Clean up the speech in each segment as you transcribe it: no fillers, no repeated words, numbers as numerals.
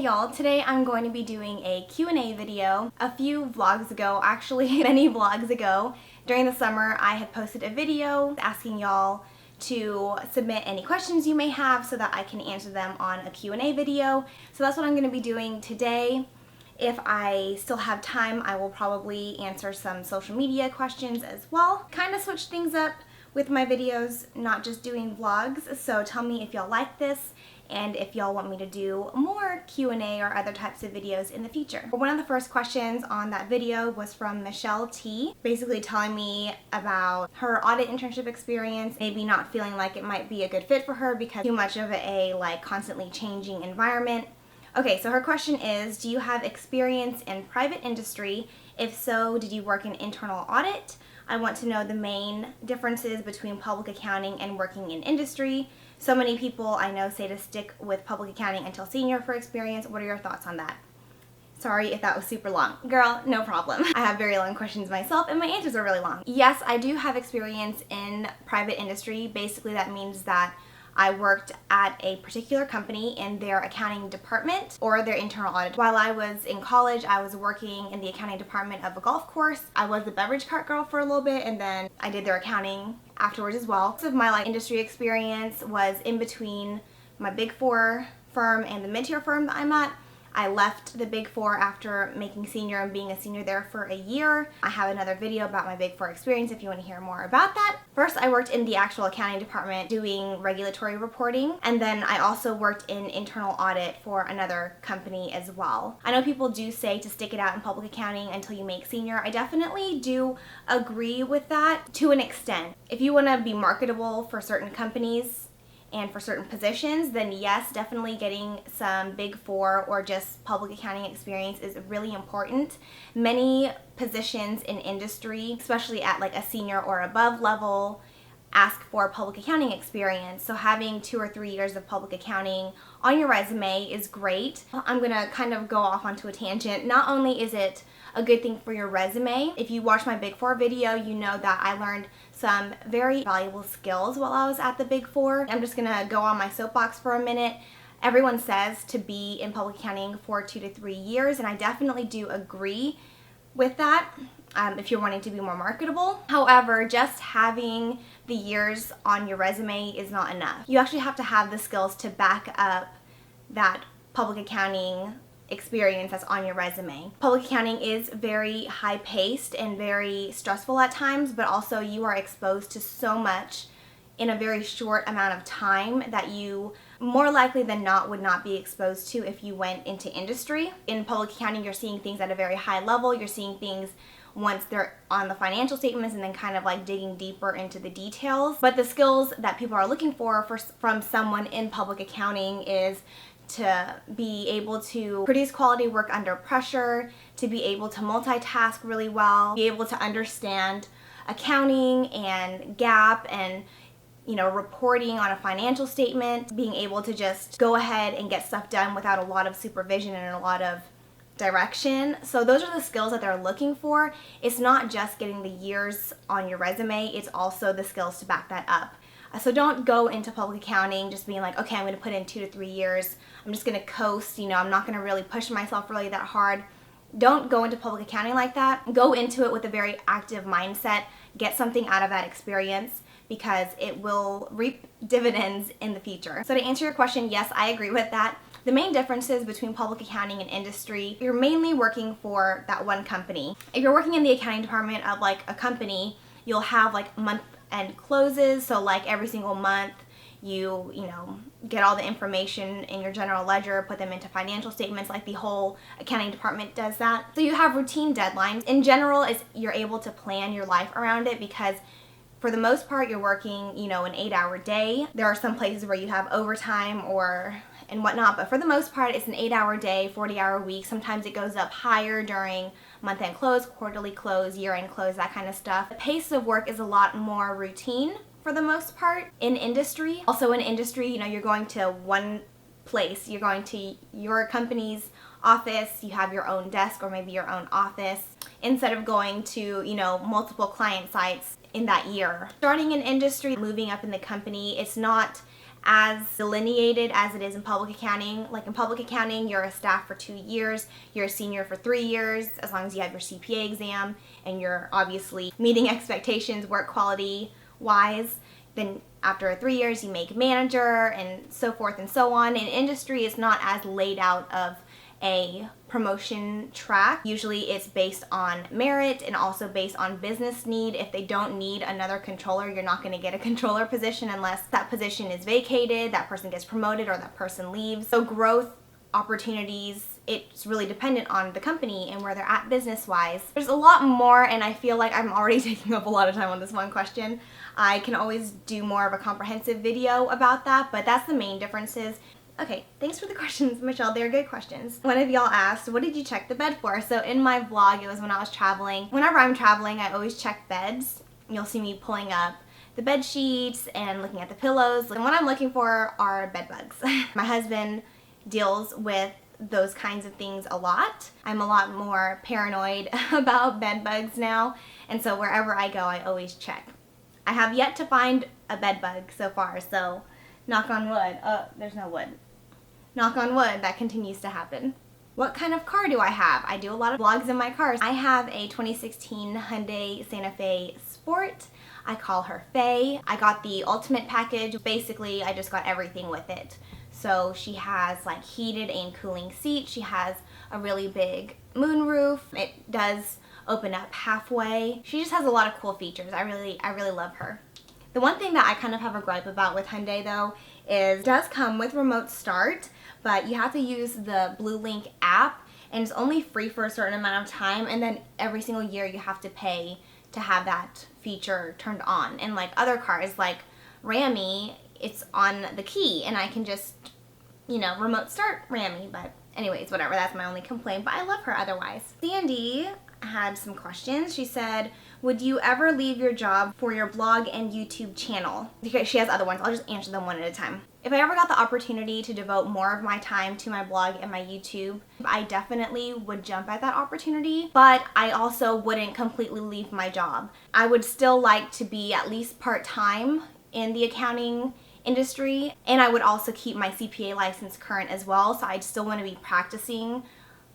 y'all, today I'm going to be doing a Q&A video. A few vlogs ago, actually many vlogs ago, during the summer I had posted a video asking y'all to submit any questions you may have so that I can answer them on a Q&A video. So that's what I'm going to be doing today. If I still have time, I will probably answer some social media questions as well. Kind of switch things up with my videos, not just doing vlogs. So tell me if y'all like this and if y'all want me to do more Q&A or other types of videos in the future. One of the first questions on that video was from Michelle T, basically telling me about her audit internship experience, maybe not feeling like it might be a good fit for her because too much of a constantly changing environment. Okay, so her question is, do you have experience in private industry? If so, did you work in internal audit? I want to know the main differences between public accounting and working in industry. So many people I know say to stick with public accounting until senior for experience. What are your thoughts on that? Sorry if that was super long. Girl, no problem. I have very long questions myself and my answers are really long. Yes, I do have experience in private industry. Basically that means that I worked at a particular company in their accounting department or their internal audit. While I was in college, I was working in the accounting department of a golf course. I was the beverage cart girl for a little bit, and then I did their accounting afterwards as well. Most of my industry experience was in between my Big Four firm and the mid-tier firm that I'm at. I left the Big Four after making senior and being a senior there for a year. I have another video about my Big Four experience if you want to hear more about that. First, I worked in the actual accounting department doing regulatory reporting, and then I also worked in internal audit for another company as well. I know people do say to stick it out in public accounting until you make senior. I definitely do agree with that to an extent. If you want to be marketable for certain companies and for certain positions, then yes, definitely getting some Big Four or just public accounting experience is really important. Many positions in industry, especially at a senior or above level, ask for public accounting experience. So having 2 or 3 years of public accounting on your resume is great. I'm gonna kind of go off onto a tangent. Not only is it a good thing for your resume, if you watch my Big Four video, you know that I learned some very valuable skills while I was at the Big Four. I'm just gonna go on my soapbox for a minute. Everyone says to be in public accounting for 2 to 3 years, and I definitely do agree with that if you're wanting to be more marketable. However, just having the years on your resume is not enough. You actually have to have the skills to back up that public accounting experience that's on your resume. Public accounting is very high-paced and very stressful at times, but also you are exposed to so much in a very short amount of time that you more likely than not would not be exposed to if you went into industry. In public accounting, you're seeing things at a very high level. You're seeing things once they're on the financial statements and then kind of digging deeper into the details. But the skills that people are looking for from someone in public accounting is to be able to produce quality work under pressure, to be able to multitask really well, be able to understand accounting and GAAP and reporting on a financial statement, being able to just go ahead and get stuff done without a lot of supervision and a lot of direction. So those are the skills that they're looking for. It's not just getting the years on your resume, it's also the skills to back that up. So don't go into public accounting just being like, okay, I'm going to put in 2 to 3 years. I'm just going to coast, I'm not going to really push myself really that hard. Don't go into public accounting like that. Go into it with a very active mindset. Get something out of that experience because it will reap dividends in the future. So to answer your question, yes, I agree with that. The main differences between public accounting and industry, you're mainly working for that one company. If you're working in the accounting department of a company, you'll have month-end closes. So every single month, you get all the information in your general ledger, put them into financial statements, the whole accounting department does that. So you have routine deadlines. In general, you're able to plan your life around it because for the most part, you're working, an 8-hour day. There are some places where you have overtime and whatnot, but for the most part, it's an 8-hour day, 40-hour week. Sometimes it goes up higher during month-end close, quarterly close, year-end close, that kind of stuff. The pace of work is a lot more routine for the most part in industry. Also in industry, you're going to one place. You're going to your company's office, you have your own desk or maybe your own office, instead of going to, multiple client sites in that year. Starting in industry, moving up in the company, it's not as delineated as it is in public accounting. Like in public accounting, you're a staff for 2 years, you're a senior for 3 years, as long as you have your CPA exam and you're obviously meeting expectations work quality wise. Then after 3 years, you make manager and so forth and so on. In industry, it's not as laid out of a promotion track. Usually it's based on merit and also based on business need. If they don't need another controller, you're not going to get a controller position unless that position is vacated, that person gets promoted, or that person leaves. So growth opportunities, it's really dependent on the company and where they're at business-wise. There's a lot more, and I feel like I'm already taking up a lot of time on this one question. I can always do more of a comprehensive video about that, but that's the main differences. Okay, thanks for the questions, Michelle. They're good questions. One of y'all asked, what did you check the bed for? So in my vlog, it was when I was traveling. Whenever I'm traveling, I always check beds. You'll see me pulling up the bed sheets and looking at the pillows. And what I'm looking for are bed bugs. My husband deals with those kinds of things a lot. I'm a lot more paranoid about bed bugs now, and so wherever I go, I always check. I have yet to find a bed bug so far, so knock on wood. Oh, there's no wood. Knock on wood, that continues to happen. What kind of car do I have? I do a lot of vlogs in my cars. I have a 2016 Hyundai Santa Fe Sport. I call her Faye. I got the ultimate package. Basically, I just got everything with it. So she has like heated and cooling seats. She has a really big moonroof. It does open up halfway. She just has a lot of cool features. I really love her. The one thing that I kind of have a gripe about with Hyundai though is it does come with remote start, but you have to use the Blue Link app, and it's only free for a certain amount of time, and then every single year you have to pay to have that feature turned on. And like other cars like Rammy, it's on the key and I can just, you know, remote start Rammy. But anyways, whatever, that's my only complaint, but I love her otherwise. Sandy had some questions. She said, would you ever leave your job for your blog and YouTube channel? Because she has other ones. I'll just answer them one at a time. If I ever got the opportunity to devote more of my time to my blog and my YouTube, I definitely would jump at that opportunity, but I also wouldn't completely leave my job. I would still like to be at least part-time in the accounting industry, and I would also keep my CPA license current as well, so I'd still want to be practicing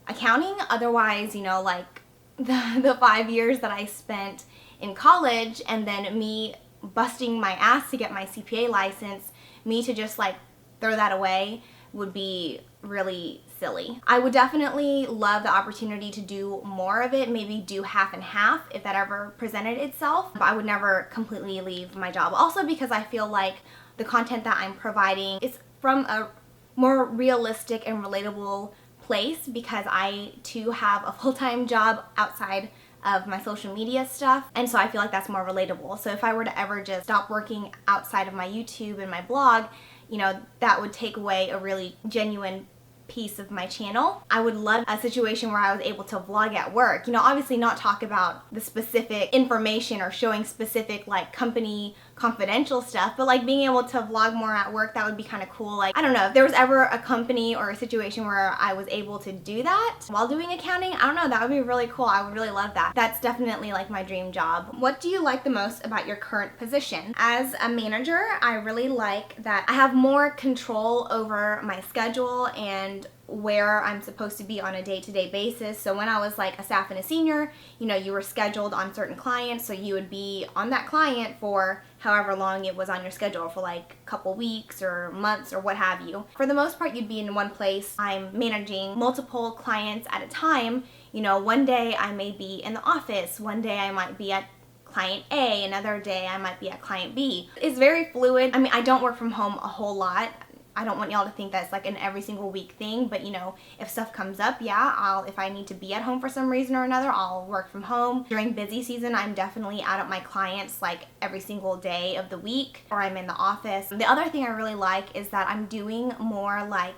accounting. Otherwise, you know, like the 5 years that I spent in college and then me busting my ass to get my CPA license, me to just like throw that away would be really silly. I would definitely love the opportunity to do more of it, maybe do half and half if that ever presented itself, but I would never completely leave my job. Also because I feel like the content that I'm providing is from a more realistic and relatable place, because I too have a full-time job outside of my social media stuff, and so I feel like that's more relatable. So if I were to ever just stop working outside of my YouTube and my blog, you know, that would take away a really genuine piece of my channel. I would love a situation where I was able to vlog at work. You know, obviously not talk about the specific information or showing specific like company confidential stuff, but like being able to vlog more at work, that would be kind of cool. Like, I don't know, if there was ever a company or a situation where I was able to do that while doing accounting, I don't know, that would be really cool. I would really love that. That's definitely like my dream job. What do you like the most about your current position? As a manager, I really like that I have more control over my schedule and where I'm supposed to be on a day-to-day basis. So when I was like a staff and a senior, you know, you were scheduled on certain clients, so you would be on that client for however long it was on your schedule, for like a couple weeks or months or what have you. For the most part, you'd be in one place. I'm managing multiple clients at a time. You know, one day I may be in the office, one day I might be at client A, another day I might be at client B. It's very fluid. I mean, I don't work from home a whole lot. I don't want y'all to think that's like an every single week thing, but you know, if stuff comes up, yeah, if I need to be at home for some reason or another, I'll work from home. During busy season, I'm definitely out at my clients like every single day of the week, or I'm in the office. The other thing I really like is that I'm doing more like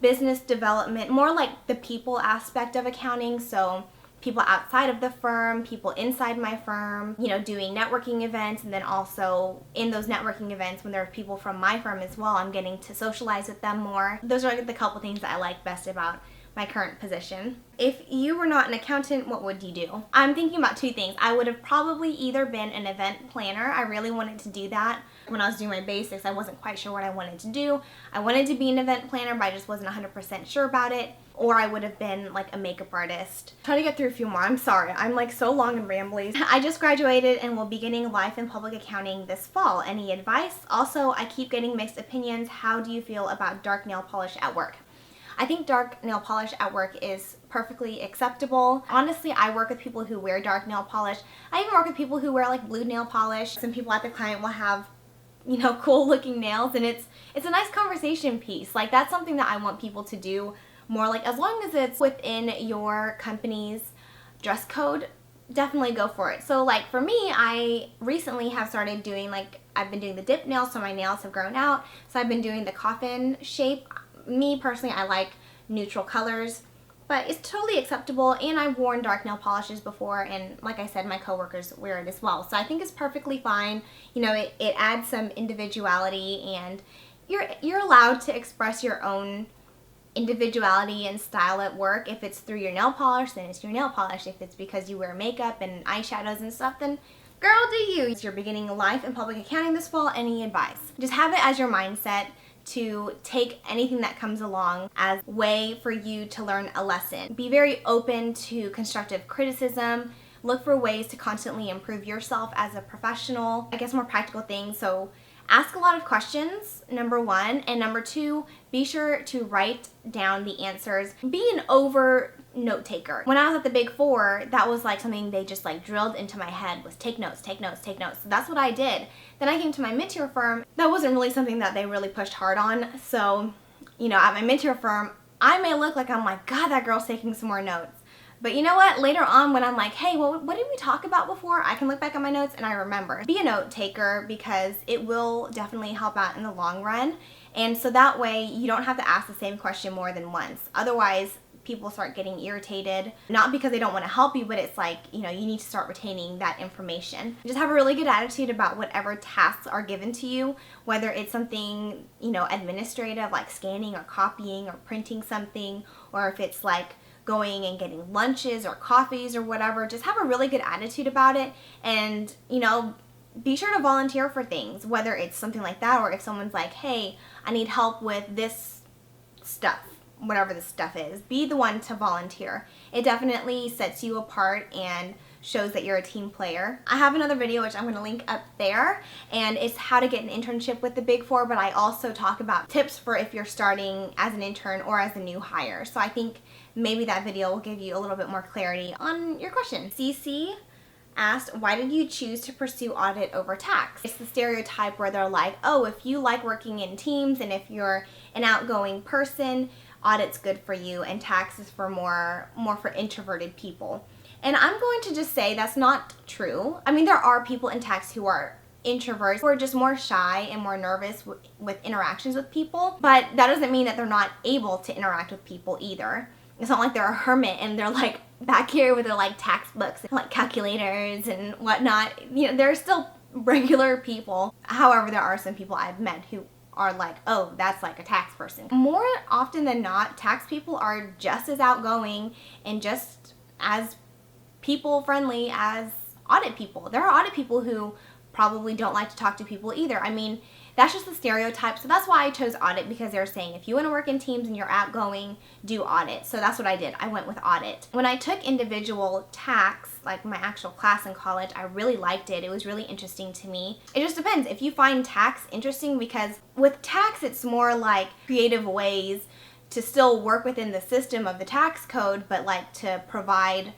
business development, more like the people aspect of accounting. So people outside of the firm, people inside my firm, you know, doing networking events, and then also in those networking events when there are people from my firm as well, I'm getting to socialize with them more. Those are like the couple things that I like best about my current position. If you were not an accountant, what would you do? I'm thinking about two things. I would have probably either been an event planner. I really wanted to do that. When I was doing my basics, I wasn't quite sure what I wanted to do. I wanted to be an event planner, but I just wasn't 100% sure about it. Or I would have been like a makeup artist. Trying to get through a few more. I'm sorry. I'm like so long and rambly. I just graduated and will be getting life in public accounting this fall. Any advice? Also, I keep getting mixed opinions. How do you feel about dark nail polish at work? I think dark nail polish at work is perfectly acceptable. Honestly, I work with people who wear dark nail polish. I even work with people who wear like blue nail polish. Some people at the client will have, you know, cool looking nails, and it's a nice conversation piece. Like, that's something that I want people to do more, like, as long as it's within your company's dress code, definitely go for it. So like for me, I recently have started doing, like, I've been doing the dip nails, so my nails have grown out. So I've been doing the coffin shape. Me personally, I like neutral colors, but it's totally acceptable, and I've worn dark nail polishes before, and like I said, my coworkers wear it as well. So I think it's perfectly fine. You know, it adds some individuality, and you're allowed to express your own individuality and style at work. If it's through your nail polish, then it's your nail polish. If it's because you wear makeup and eyeshadows and stuff, then girl, do you. You're beginning life in public accounting this fall. Any advice? Just have it as your mindset to take anything that comes along as a way for you to learn a lesson. Be very open to constructive criticism. Look for ways to constantly improve yourself as a professional. I guess more practical things. So ask a lot of questions, number one. And number two, be sure to write down the answers. Be an over note taker. When I was at the Big Four, that was like something they just like drilled into my head, was take notes, take notes, take notes. So that's what I did. Then I came to my mid-tier firm. That wasn't really something that they really pushed hard on. So, you know, at my mid-tier firm, I may look like I'm like, God, that girl's taking some more notes. But you know what? Later on, when I'm like, hey, well, what did we talk about before? I can look back at my notes and I remember. Be a note taker, because it will definitely help out in the long run. And so that way you don't have to ask the same question more than once. Otherwise, people start getting irritated, not because they don't want to help you, but it's like, you know, you need to start retaining that information. Just have a really good attitude about whatever tasks are given to you, whether it's something, you know, administrative like scanning or copying or printing something, or if it's like going and getting lunches or coffees or whatever. Just have a really good attitude about it, and, you know, be sure to volunteer for things, whether it's something like that, or if someone's like, hey, I need help with this stuff, whatever the stuff is, be the one to volunteer. It definitely sets you apart and shows that you're a team player. I have another video which I'm going to link up there, and it's how to get an internship with the Big Four, but I also talk about tips for if you're starting as an intern or as a new hire. So I think maybe that video will give you a little bit more clarity on your question. CC asked, why did you choose to pursue audit over tax? It's the stereotype where they're like, oh, if you like working in teams and if you're an outgoing person, audit's good for you, and tax is for more for introverted people. And I'm going to just say that's not true. I mean, there are people in tax who are introverts, who are just more shy and more nervous with interactions with people, but that doesn't mean that they're not able to interact with people either. It's not like they're a hermit and they're like back here with their like tax books and like calculators and whatnot. You know, they're still regular people. However, there are some people I've met who are like, oh, that's like a tax person. More often than not, tax people are just as outgoing and just as people friendly as audit people. There are audit people who probably don't like to talk to people either. I mean, that's just the stereotype. So that's why I chose audit, because they're saying if you want to work in teams and you're outgoing, do audit. So that's what I did. I went with audit. When I took individual tax, like my actual class in college, I really liked it. It was really interesting to me. It just depends if you find tax interesting, because with tax, it's more like creative ways to still work within the system of the tax code, but like to provide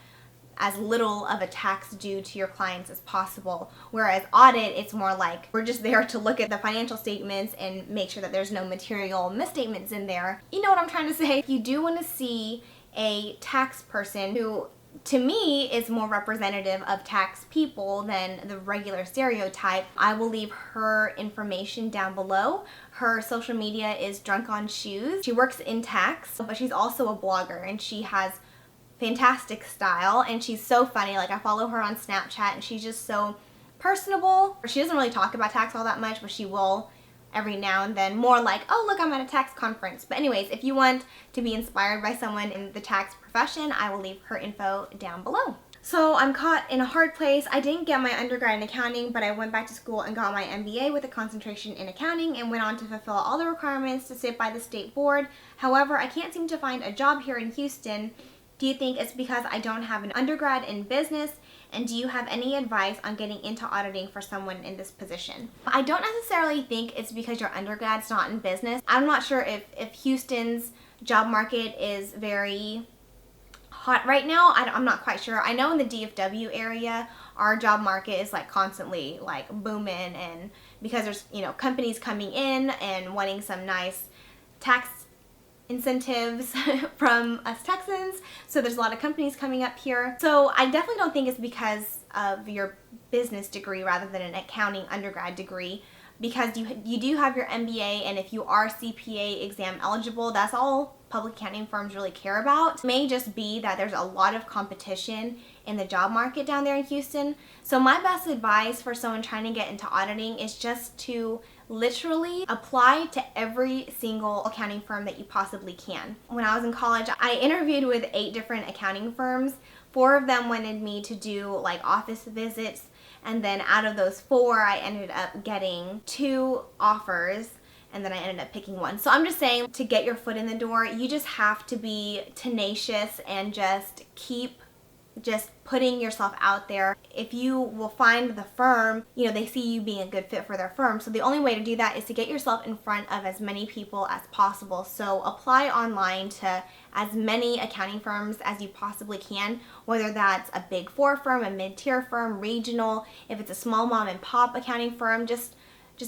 as little of a tax due to your clients as possible. Whereas audit, it's more like we're just there to look at the financial statements and make sure that there's no material misstatements in there. You know what I'm trying to say? If you do want to see a tax person who, to me, is more representative of tax people than the regular stereotype, I will leave her information down below. Her social media is Drunk on Shoes. She works in tax, but she's also a blogger, and she has fantastic style, and she's so funny. Like, I follow her on Snapchat, and she's just so personable. She doesn't really talk about tax all that much, but she will every now and then, more like, oh look, I'm at a tax conference. But anyways, if you want to be inspired by someone in the tax profession, I will leave her info down below. So I'm caught in a hard place. I didn't get my undergrad in accounting, but I went back to school and got my MBA with a concentration in accounting and went on to fulfill all the requirements to sit by the state board. However, I can't seem to find a job here in Houston. Do you think it's because I don't have an undergrad in business? And do you have any advice on getting into auditing for someone in this position? I don't necessarily think it's because your undergrad's not in business. I'm not sure if Houston's job market is very hot right now. I'm not quite sure. I know in the DFW area, our job market is like constantly like booming, and because there's, you know, companies coming in and wanting some nice tax incentives from us Texans. So there's a lot of companies coming up here. So I definitely don't think it's because of your business degree rather than an accounting undergrad degree, because you do have your MBA, and if you are CPA exam eligible, that's all public accounting firms really care about. It may just be that there's a lot of competition in the job market down there in Houston. So my best advice for someone trying to get into auditing is just to literally apply to every single accounting firm that you possibly can. When I was in college, I interviewed with 8 different accounting firms. 4 of them wanted me to do like office visits, and then out of those 4, I ended up getting 2 offers, and then I ended up picking one. So I'm just saying, to get your foot in the door, you just have to be tenacious and just keep putting yourself out there. If you will find the firm, you know, they see you being a good fit for their firm. So the only way to do that is to get yourself in front of as many people as possible. So apply online to as many accounting firms as you possibly can, whether that's a big 4 firm, a mid-tier firm, regional, if it's a small mom and pop accounting firm, just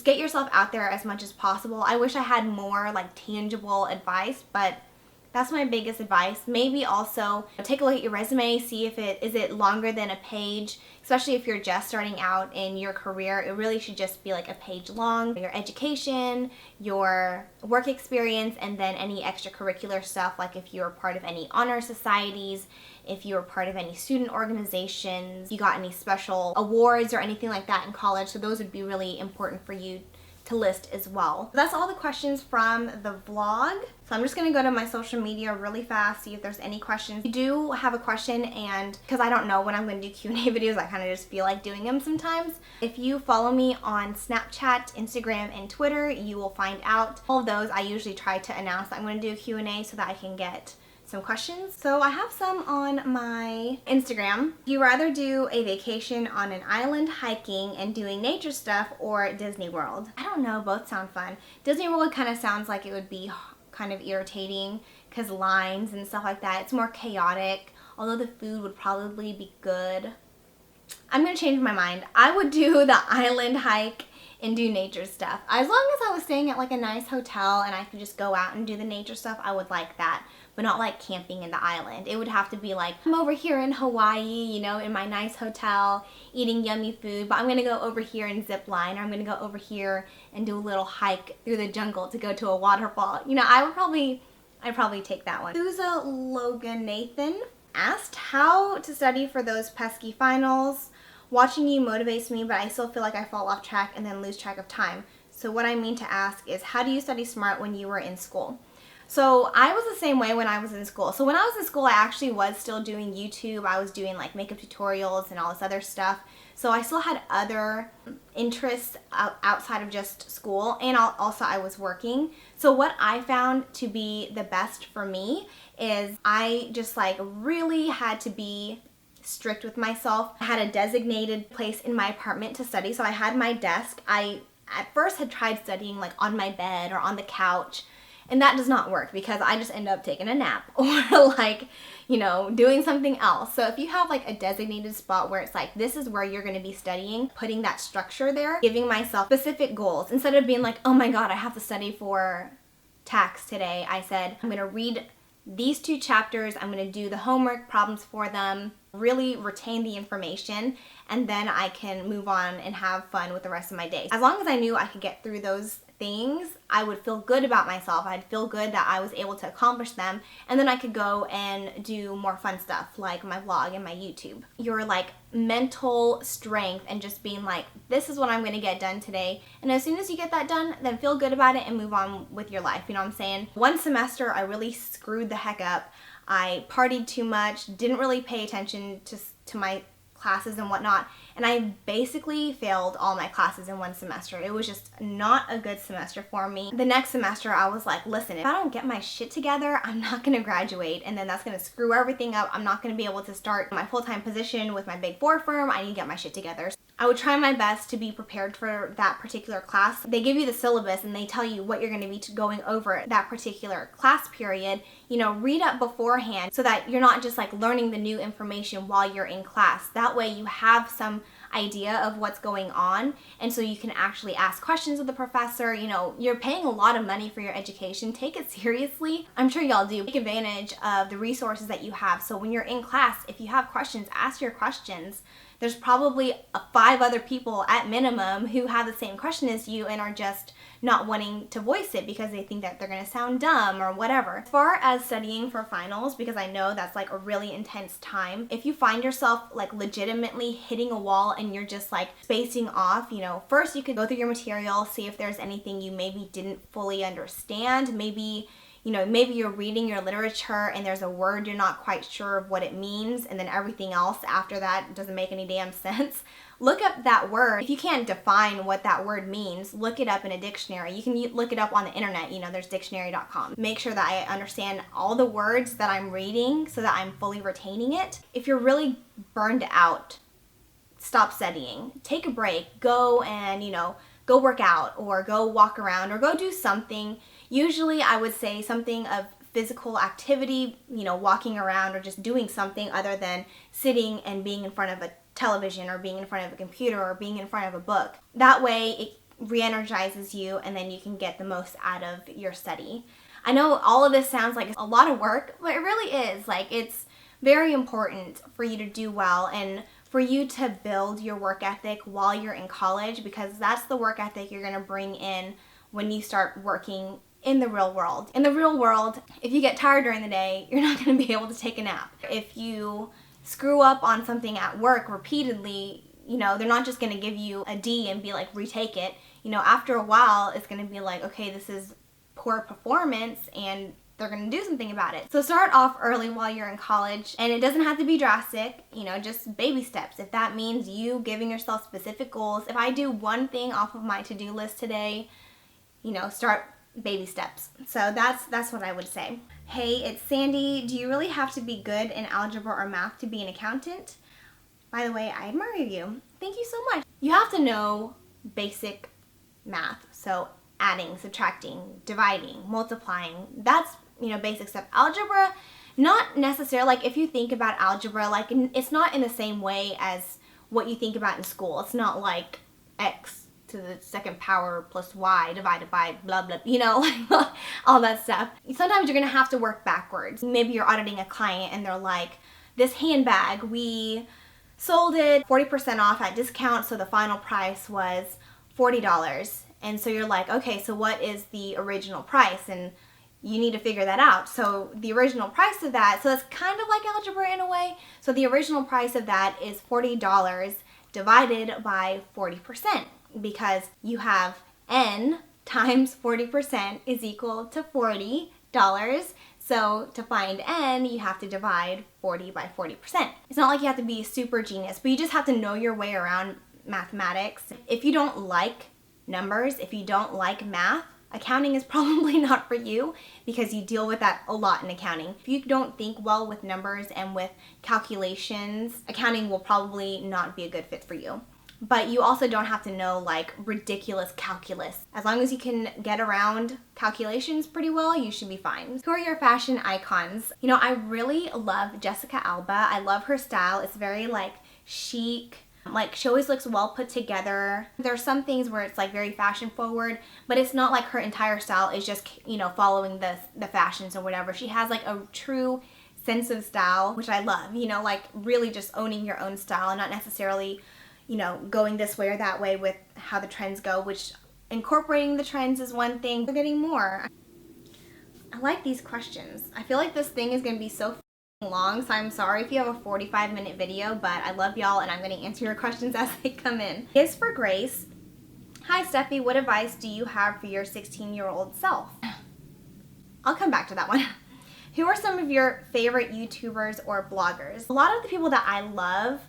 get yourself out there as much as possible. I wish I had more like tangible advice, but that's my biggest advice. Maybe also take a look at your resume, see if is it longer than a page, especially if you're just starting out in your career. It really should just be like a page long. Your education, your work experience, and then any extracurricular stuff, like if you're part of any honor societies, if you were part of any student organizations, you got any special awards or anything like that in college. So those would be really important for you to list as well. That's all the questions from the vlog. So I'm just gonna go to my social media really fast, see if there's any questions. If you do have a question, and because I don't know when I'm gonna do Q&A videos, I kind of just feel like doing them sometimes. If you follow me on Snapchat, Instagram, and Twitter, you will find out. All of those, I usually try to announce that I'm gonna do a Q&A so that I can get some questions. So I have some on my Instagram. Do you rather do a vacation on an island hiking and doing nature stuff, or Disney World? I don't know, both sound fun. Disney World kind of sounds like it would be kind of irritating because lines and stuff like that. It's more chaotic, although the food would probably be good. I'm gonna change my mind. I would do the island hike and do nature stuff. As long as I was staying at like a nice hotel and I could just go out and do the nature stuff, I would like that. But not like camping in the island. It would have to be like, I'm over here in Hawaii, you know, in my nice hotel, eating yummy food, but I'm gonna go over here and zip line, or I'm gonna go over here and do a little hike through the jungle to go to a waterfall. You know, I'd probably take that one. Susa Logan Nathan asked how to study for those pesky finals. Watching you motivates me, but I still feel like I fall off track and then lose track of time. So what I mean to ask is, how do you study smart when you were in school? So I was the same way when I was in school. So when I was in school, I actually was still doing YouTube. I was doing like makeup tutorials and all this other stuff. So I still had other interests outside of just school, and also I was working. So what I found to be the best for me is I just like really had to be strict with myself. I had a designated place in my apartment to study. So I had my desk. I at first had tried studying like on my bed or on the couch, and that does not work because I just end up taking a nap or like, you know, doing something else. So if you have like a designated spot where it's like, this is where you're gonna be studying, putting that structure there, giving myself specific goals. Instead of being like, oh my God, I have to study for tax today, I said, I'm gonna read these 2 chapters, I'm gonna do the homework problems for them, really retain the information, and then I can move on and have fun with the rest of my day. As long as I knew I could get through those things, I would feel good about myself. I'd feel good that I was able to accomplish them, and then I could go and do more fun stuff like my vlog and my YouTube. Your like mental strength and just being like, this is what I'm gonna get done today, and as soon as you get that done, then feel good about it and move on with your life. You know what I'm saying? One semester I really screwed the heck up. I partied too much, didn't really pay attention to my classes and whatnot, and I basically failed all my classes in one semester. It was just not a good semester for me. The next semester I was like, listen, if I don't get my shit together, I'm not gonna graduate, and then that's gonna screw everything up. I'm not gonna be able to start my full-time position with my Big 4 firm. I need to get my shit together. I would try my best to be prepared for that particular class. They give you the syllabus and they tell you what you're going to be going over that particular class period. You know, read up beforehand so that you're not just like learning the new information while you're in class. That way you have some idea of what's going on, and so you can actually ask questions of the professor. You know, you're paying a lot of money for your education. Take it seriously. I'm sure y'all do. Take advantage of the resources that you have. So when you're in class, if you have questions, ask your questions. There's probably 5 other people at minimum who have the same question as you and are just not wanting to voice it because they think that they're going to sound dumb or whatever. As far as studying for finals, because I know that's like a really intense time, if you find yourself like legitimately hitting a wall and you're just like spacing off, you know, first you could go through your material, see if there's anything you maybe didn't fully understand. Maybe, you know, maybe you're reading your literature and there's a word you're not quite sure of what it means, and then everything else after that doesn't make any damn sense. Look up that word. If you can't define what that word means, look it up in a dictionary. You can look it up on the internet. You know, there's dictionary.com. Make sure that I understand all the words that I'm reading so that I'm fully retaining it. If you're really burned out, stop studying. Take a break. Go and, you know, go work out or go walk around or go do something. Usually I would say something of physical activity, you know, walking around or just doing something other than sitting and being in front of a television or being in front of a computer or being in front of a book. That way it re-energizes you, and then you can get the most out of your study. I know all of this sounds like a lot of work, but it really is. Like, it's very important for you to do well and for you to build your work ethic while you're in college, because that's the work ethic you're going to bring in when you start working in the real world. In the real world, if you get tired during the day, you're not going to be able to take a nap. If you screw up on something at work repeatedly, you know, they're not just going to give you a D and be like, retake it. You know, after a while, it's going to be like, okay, this is poor performance, and they're going to do something about it. So start off early while you're in college, and it doesn't have to be drastic, you know, just baby steps. If that means you giving yourself specific goals, if I do one thing off of my to-do list today, you know, start baby steps. So that's what I would say. Hey, it's Sandy. Do you really have to be good in algebra or math to be an accountant? By the way, I admire you. Thank you so much. You have to know basic math. So adding, subtracting, dividing, multiplying. That's, you know, basic stuff. Algebra, not necessarily, like if you think about algebra, like it's not in the same way as what you think about in school. It's not like x to the second power plus y divided by blah blah, you know, like all that stuff. Sometimes you're gonna have to work backwards. Maybe you're auditing a client and they're like, this handbag, we sold it 40% off at discount, so the final price was $40. And so you're like, okay, so what is the original price? And you need to figure that out. So the original price of that, so it's kind of like algebra in a way. So the original price of that is $40 divided by 40%. Because you have n times 40% is equal to $40. So to find n, you have to divide 40 by 40%. It's not like you have to be a super genius, but you just have to know your way around mathematics. If you don't like numbers, if you don't like math, accounting is probably not for you, because you deal with that a lot in accounting. If you don't think well with numbers and with calculations, accounting will probably not be a good fit for you. But you also don't have to know like ridiculous calculus. As long as you can get around calculations pretty well, you should be fine. Who are your fashion icons? You know, I really love Jessica Alba. I love her style. It's very like chic. Like, she always looks well put together. There's some things where it's like very fashion forward, but it's not like her entire style is just, you know, following the fashions or whatever. She has like a true sense of style, which I love, you know, like really just owning your own style and not necessarily, you know, going this way or that way with how the trends go, which incorporating the trends is one thing. We're getting more. I like these questions. I feel like this thing is going to be so long, so I'm sorry if you have a 45-minute video, but I love y'all and I'm going to answer your questions as they come in. Is for Grace. Hi Steffi, what advice do you have for your 16-year-old self? I'll come back to that one. Who are some of your favorite YouTubers or bloggers? A lot of the people that I love,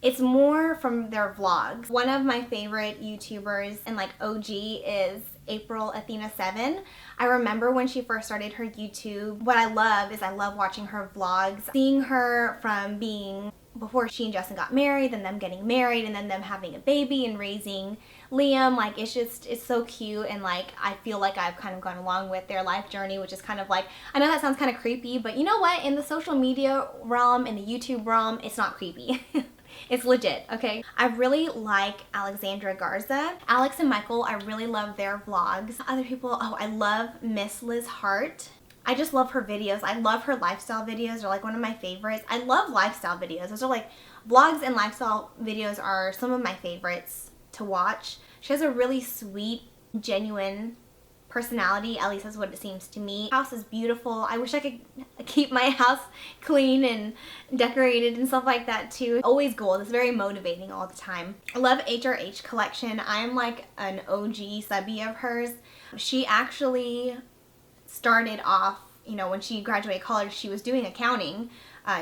it's more from their vlogs. One of my favorite YouTubers and like OG is April Athena 7. I remember when she first started her YouTube. What I love is I love watching her vlogs, seeing her from being before she and Justin got married, then them getting married, and then them having a baby and raising Liam. Like, it's so cute, and like I feel like I've kind of gone along with their life journey, which is kind of like, I know that sounds kind of creepy, but you know what, in the social media realm, in the YouTube realm, it's not creepy. It's legit, okay? I really like Alexandra Garza. Alex and Michael, I really love their vlogs. Other people, oh, I love Miss Liz Hart. I just love her videos. I love her lifestyle videos. They're like one of my favorites. I love lifestyle videos. Those are like, vlogs and lifestyle videos are some of my favorites to watch. She has a really sweet, genuine personality, at least that's what it seems to me. House is beautiful. I wish I could keep my house clean and decorated and stuff like that too. Always gold. It's very motivating all the time. I love HRH Collection. I'm like an OG subby of hers. She actually started off, you know, when she graduated college, she was doing accounting.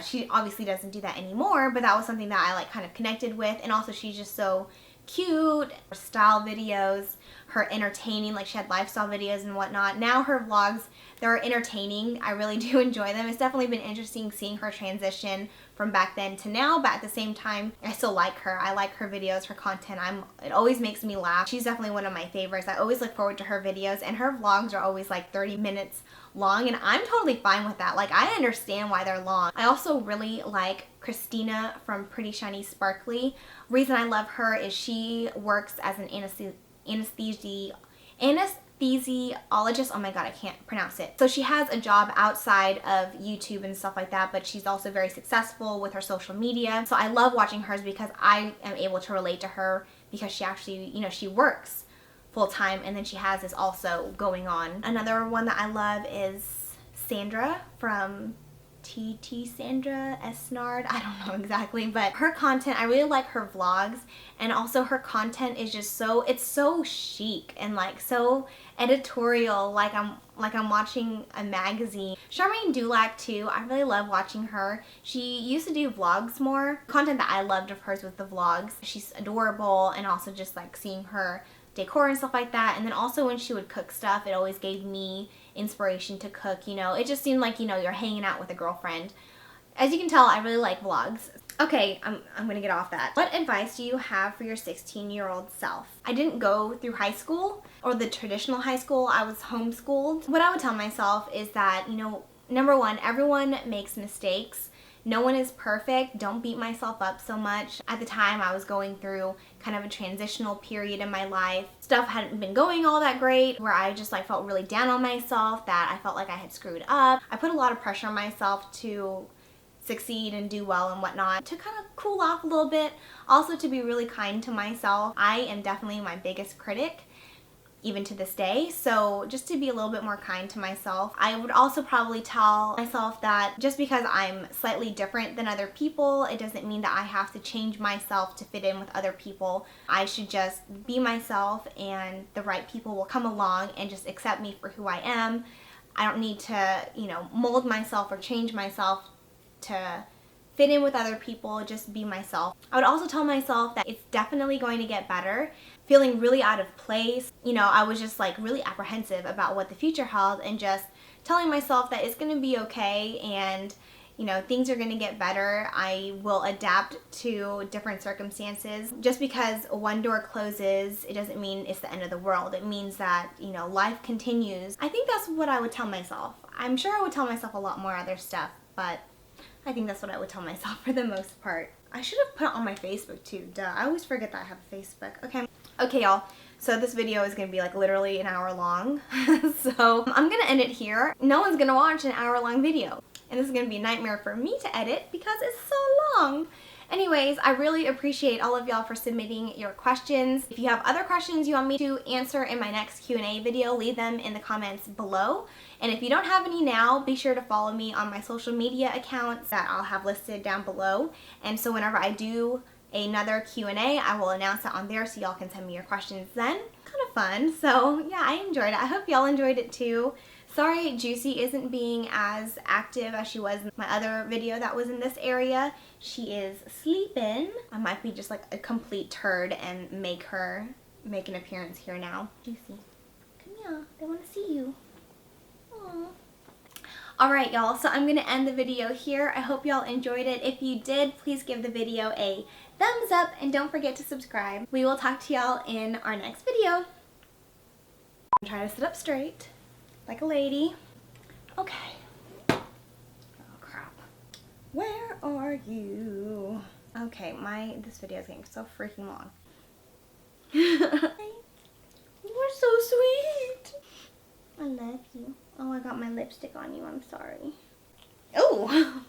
She obviously doesn't do that anymore, but that was something that I like kind of connected with. And also she's just so cute. Her style videos, her entertaining, like she had lifestyle videos and whatnot. Now her vlogs, they're entertaining. I really do enjoy them. It's definitely been interesting seeing her transition from back then to now, but at the same time, I still like her. I like her videos, her content. It always makes me laugh. She's definitely one of my favorites. I always look forward to her videos, and her vlogs are always like 30 minutes long, and I'm totally fine with that. Like, I understand why they're long. I also really like Christina from Pretty Shiny Sparkly. Reason I love her is she works as an anesthesiologist. Oh my god, I can't pronounce it. So she has a job outside of YouTube and stuff like that, but she's also very successful with her social media. So I love watching hers because I am able to relate to her because she actually, you know, she works full time and then she has this also going on. Another one that I love is Sandra from Sandra Esnard. I don't know exactly, but her content, I really like her vlogs, and also her content is just so, it's so chic and like so editorial, like I'm watching a magazine. Charmaine Dulac too, I really love watching her. She used to do vlogs more. Content that I loved of hers was the vlogs. She's adorable, and also just like seeing her decor and stuff like that. And then also when she would cook stuff, it always gave me inspiration to cook, you know. It just seemed like, you know, you're hanging out with a girlfriend. As you can tell, I really like vlogs. Okay, I'm gonna get off that. What advice do you have for your 16-year-old self? I didn't go through high school or the traditional high school. I was homeschooled. What I would tell myself is that, you know, number one, everyone makes mistakes. No one is perfect. Don't beat myself up so much. At the time, I was going through kind of a transitional period in my life. Stuff hadn't been going all that great, where I just like felt really down on myself, that I felt like I had screwed up. I put a lot of pressure on myself to succeed and do well and whatnot, to kind of cool off a little bit. Also to be really kind to myself. I am definitely my biggest critic, even to this day, so just to be a little bit more kind to myself. I would also probably tell myself that just because I'm slightly different than other people, it doesn't mean that I have to change myself to fit in with other people. I should just be myself, and the right people will come along and just accept me for who I am. I don't need to, you know, mold myself or change myself to fit in with other people, just be myself. I would also tell myself that it's definitely going to get better. Feeling really out of place, you know, I was just like really apprehensive about what the future held, and just telling myself that it's gonna be okay, and you know, things are gonna get better. I will adapt to different circumstances. Just because one door closes, it doesn't mean it's the end of the world. It means that, you know, life continues. I think that's what I would tell myself. I'm sure I would tell myself a lot more other stuff, but I think that's what I would tell myself for the most part. I should have put it on my Facebook too, duh. I always forget that I have a Facebook. Okay y'all, so this video is gonna be like literally an hour long. So I'm gonna end it here. No one's gonna watch an hour-long video. and this is going to be a nightmare for me to edit because it's so long. Anyways, I really appreciate all of y'all for submitting your questions. If you have other questions you want me to answer in my next Q&A video, leave them in the comments below. And if you don't have any now, be sure to follow me on my social media accounts that I'll have listed down below. And so whenever I do another Q&A, I will announce it on there so y'all can send me your questions then. Kind of fun. So yeah, I enjoyed it. I hope y'all enjoyed it too. Sorry Juicy isn't being as active as she was in my other video that was in this area. She is sleeping. I might be just like a complete turd and make her make an appearance here now. Juicy, come here. They want to see you. Aww. Alright y'all, so I'm going to end the video here. I hope y'all enjoyed it. If you did, please give the video a thumbs up and don't forget to subscribe. We will talk to y'all in our next video. Try to sit up straight like a lady. Okay. Oh crap. Where are you? Okay, this video is getting so freaking long. You are so sweet. I love you. Oh, I got my lipstick on you. I'm sorry. Oh.